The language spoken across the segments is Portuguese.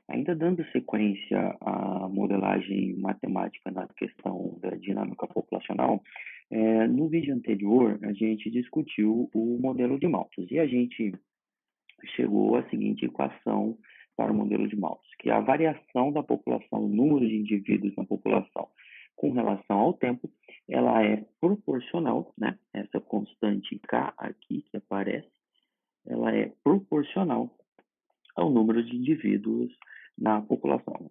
Ainda dando sequência à modelagem matemática na questão da dinâmica populacional, no vídeo anterior a gente discutiu o modelo de Malthus e a gente chegou à seguinte equação para o modelo de Malthus, que a variação da população, o número de indivíduos na população com relação ao tempo, ela é proporcional, né? Essa constante K aqui que aparece, ela é proporcional ao número de indivíduos na população.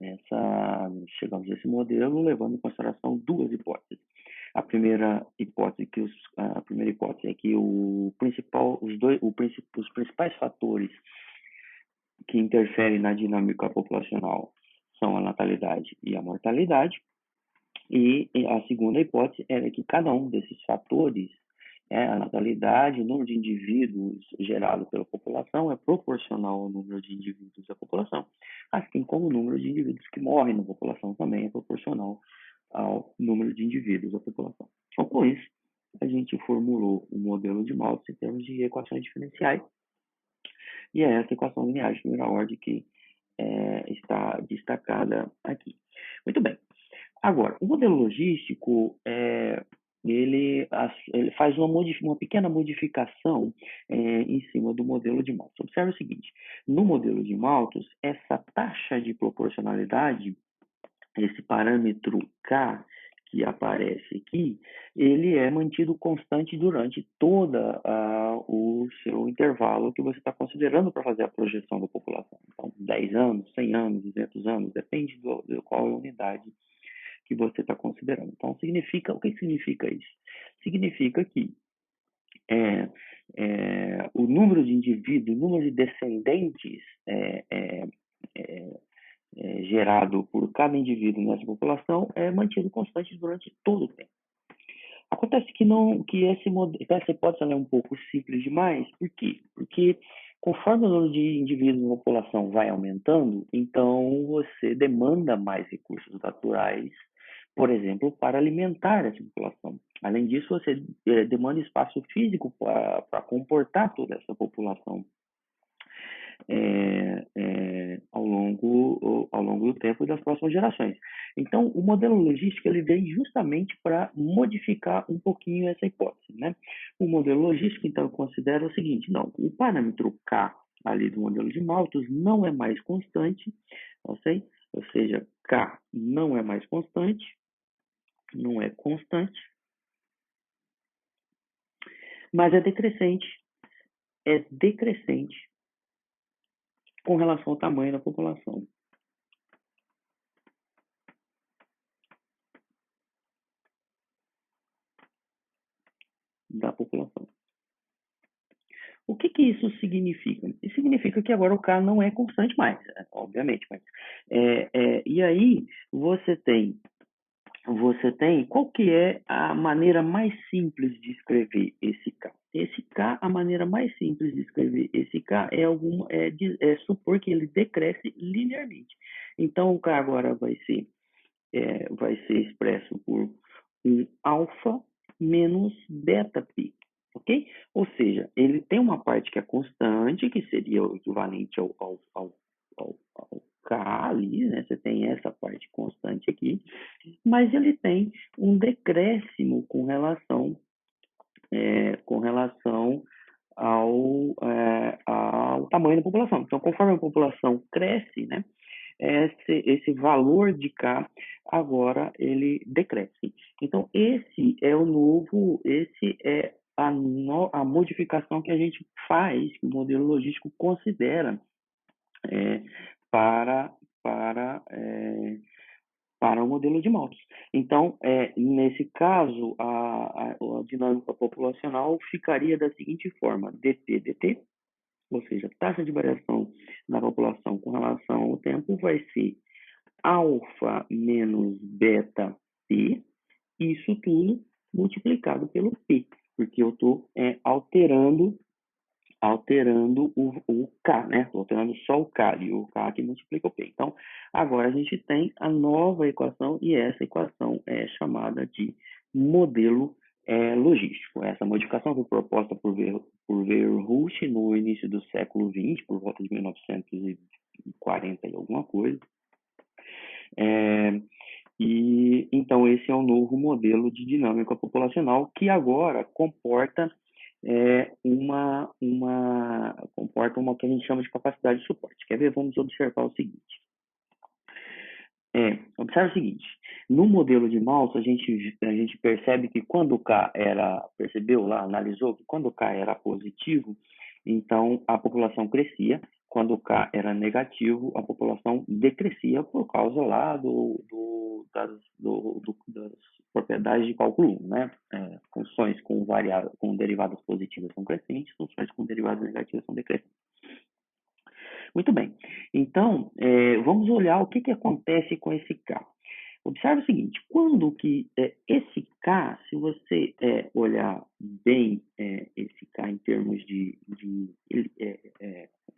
Chegamos a esse modelo levando em consideração duas hipóteses. A primeira hipótese é que os principais fatores que interferem na dinâmica populacional são a natalidade e a mortalidade. E a segunda hipótese era que cada um desses fatores, a natalidade, o número de indivíduos gerado pela população é proporcional ao número de indivíduos da população, assim como o número de indivíduos que morrem na população também é proporcional ao número de indivíduos da população. Então, com isso, a gente formulou o modelo de Malthus em termos de equações diferenciais, e é essa equação linear de primeira ordem que está destacada aqui. Muito bem. Agora, o modelo logístico, ele faz uma pequena modificação em cima do modelo de Malthus. Observe o seguinte, no modelo de Malthus, essa taxa de proporcionalidade, esse parâmetro K que aparece aqui, ele é mantido constante durante todo o seu intervalo que você está considerando para fazer a projeção da população. Então, 10 anos, 100 anos, 200 anos, depende de qual é a unidade que você está considerando. Então, o que significa isso? Significa que o número de indivíduos, o número de descendentes gerado por cada indivíduo nessa população é mantido constante durante todo o tempo. Acontece que essa hipótese é um pouco simples demais. Por quê? Porque conforme o número de indivíduos na população vai aumentando, então você demanda mais recursos naturais, por exemplo, para alimentar essa população. Além disso, você demanda espaço físico para comportar toda essa população ao longo do tempo e das próximas gerações. Então, o modelo logístico ele vem justamente para modificar um pouquinho essa hipótese, né? O modelo logístico, então, considera o seguinte, não, o parâmetro K ali do modelo de Malthus não é mais constante, ok? Ou seja, K não é mais constante, não é constante, mas é decrescente com relação ao tamanho da população. O que isso significa? Isso significa que agora o K não é constante mais, obviamente. Mas, e aí você tem, qual que é a maneira mais simples de escrever esse K? Esse K, a maneira mais simples de escrever esse K é supor que ele decresce linearmente. Então, o K agora vai ser expresso por um alfa menos beta p, ok? Ou seja, ele tem uma parte que é constante, que seria o equivalente ao K ali, né? Você tem essa parte constante aqui, mas ele tem um decréscimo com relação ao tamanho da população. Então, conforme a população cresce, né? Esse valor de K agora ele decresce. Então, esse é a modificação que a gente faz, que o modelo logístico considera para o modelo de Malthus. Então, nesse caso, a dinâmica populacional ficaria da seguinte forma, dp/dt, ou seja, a taxa de variação da população com relação ao tempo vai ser alfa menos beta p, isso tudo multiplicado pelo p, porque eu estou alterando o K, né? Estou alterando só o K, e o K que multiplica o P. Então, agora a gente tem a nova equação, e essa equação é chamada de modelo logístico. Essa modificação foi proposta por Weierhuth no início do século XX, por volta de 1920 40 e alguma coisa. E então esse é o novo modelo de dinâmica populacional que agora comporta comporta uma que a gente chama de capacidade de suporte. Quer ver? Vamos observar o seguinte. Observe o seguinte, no modelo de Malthus, a gente percebe que quando o K percebeu lá, analisou que quando o K era positivo, então a população crescia, quando o K era negativo, a população decrescia por causa lá das propriedades de cálculo 1, né? Funções com derivadas positivas são crescentes, funções com derivadas negativas são decrescentes. Muito bem. Então, vamos olhar o que acontece com esse K. Observe o seguinte, quando que esse K, se você olhar bem esse K em termos em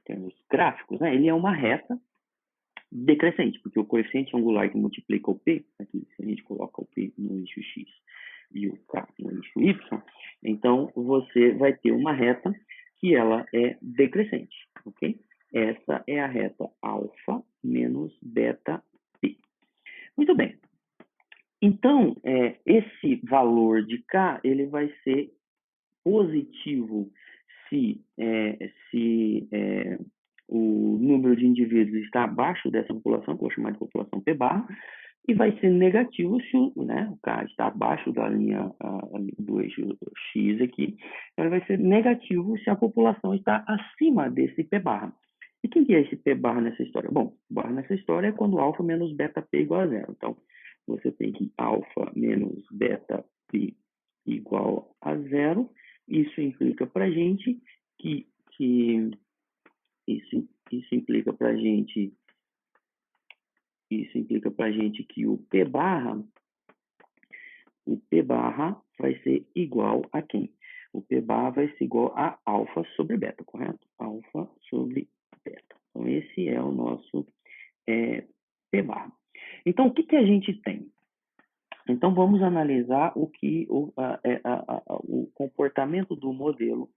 termos gráficos, né, ele é uma reta decrescente, porque o coeficiente angular que multiplica o P, aqui se a gente coloca o P no eixo X e o K no eixo Y, então você vai ter uma reta que ela é decrescente, ok? Essa é a reta alfa menos beta P. Muito bem. Então, esse valor de K, ele vai ser positivo se o número de indivíduos está abaixo dessa população, que eu vou chamar de população P barra, e vai ser negativo se o K está abaixo da linha do eixo X aqui, então ele vai ser negativo se a população está acima desse P barra. E quem que é esse P barra nessa história? Bom, barra nessa história é quando alfa menos beta P igual a zero. Então, você tem que alfa menos beta P igual a zero. Isso implica para a gente que o P barra vai ser igual a quem? O P barra vai ser igual a alfa sobre beta, correto? Alfa sobre beta. Então, esse é o nosso P barra. Então, o que a gente tem? Então, vamos analisar o comportamento do modelo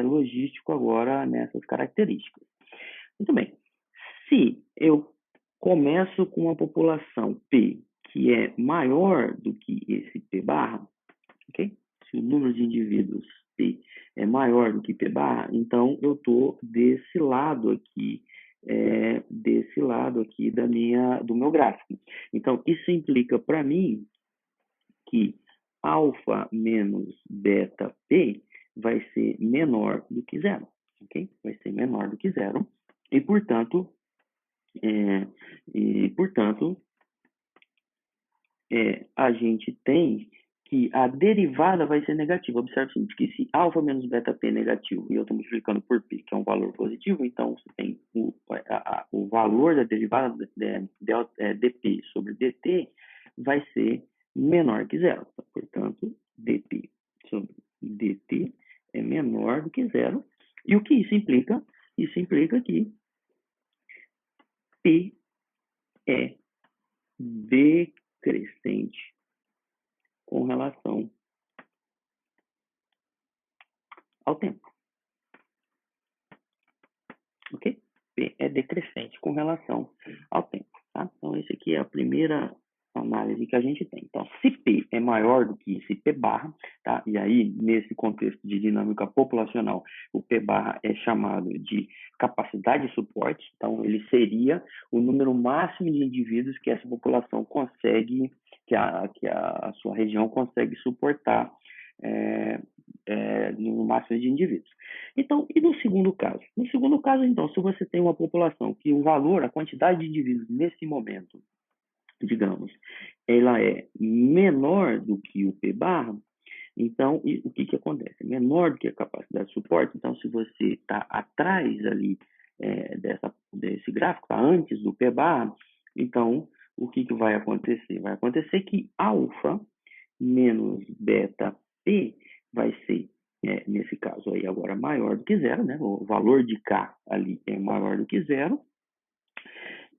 logístico agora nessas características. Muito bem. Se eu começo com uma população P que é maior do que esse P barra, ok? Se o número de indivíduos P é maior do que P barra, então eu estou desse lado aqui do meu gráfico. Então, isso implica para mim que alfa menos beta P vai ser menor do que zero, ok? Vai ser menor do que zero e, portanto, a gente tem que a derivada vai ser negativa. Observe o seguinte, que se alfa menos beta P é negativo e eu estou multiplicando por P, que é um valor positivo, então você tem o valor da derivada dP sobre dt vai ser menor que zero. Portanto, dP sobre dt é menor do que zero. E o que isso implica? Isso implica que P é decrescente com relação ao tempo. Ok? P é decrescente com relação ao tempo. Tá? Então, esse aqui é a primeira análise que a gente tem. Então, se P é maior do que esse P barra, tá? E aí, nesse contexto de dinâmica populacional, o P barra é chamado de capacidade de suporte. Então, ele seria o número máximo de indivíduos que essa população consegue, que a sua região consegue suportar no máximo de indivíduos. Então, e no segundo caso? No segundo caso, então, se você tem uma população que o valor, a quantidade de indivíduos nesse momento, digamos, ela é menor do que o P barra, então, o que acontece? Menor do que a capacidade de suporte, então, se você está atrás ali desse gráfico, está antes do P barra, então, o que vai acontecer? Vai acontecer que alfa menos beta P vai ser, nesse caso aí agora, maior do que zero, né? O valor de K ali é maior do que zero.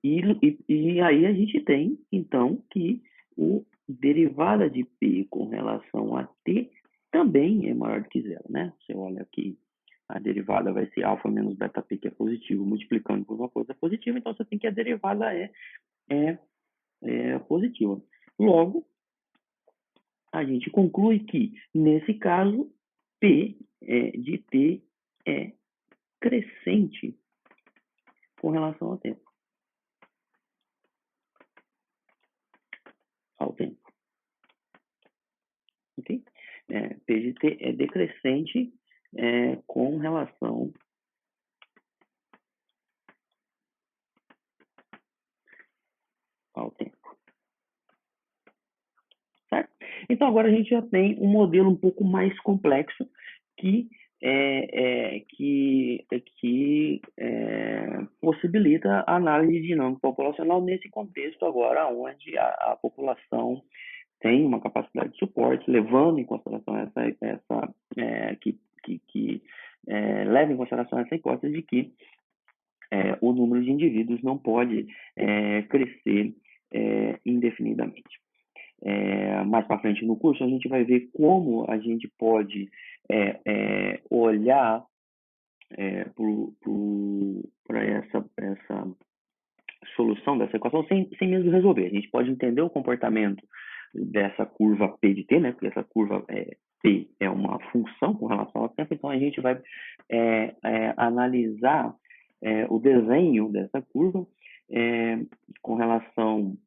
E aí a gente tem, então, que o derivada de P com relação a T também é maior do que zero, né? Você olha aqui A derivada vai ser alfa menos beta p, que é positivo, multiplicando por uma coisa positiva, então você tem que a derivada é positiva. Logo, a gente conclui que, nesse caso, P de T é crescente com relação ao tempo. Ok? P de T é decrescente com relação ao tempo. Certo? Então, agora a gente já tem um modelo um pouco mais complexo que possibilita a análise dinâmica populacional nesse contexto agora, onde a população tem uma capacidade de suporte, levando em consideração leva em consideração essa hipótese de que o número de indivíduos não pode crescer indefinidamente. Mais para frente no curso, a gente vai ver como a gente pode olhar para essa solução dessa equação sem mesmo resolver. A gente pode entender o comportamento dessa curva P de T, né? Porque essa curva P é uma função com relação ao tempo, então a gente vai analisar o desenho dessa curva com relação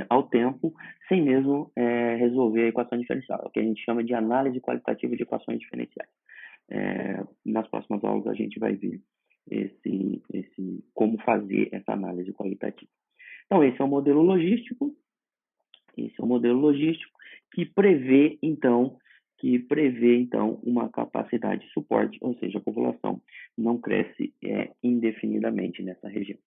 ao tempo, sem mesmo resolver a equação diferencial, o que a gente chama de análise qualitativa de equações diferenciais. Nas próximas aulas a gente vai ver como fazer essa análise qualitativa. Então, esse é o modelo logístico. Que prevê, então, uma capacidade de suporte, ou seja, a população não cresce indefinidamente nessa região.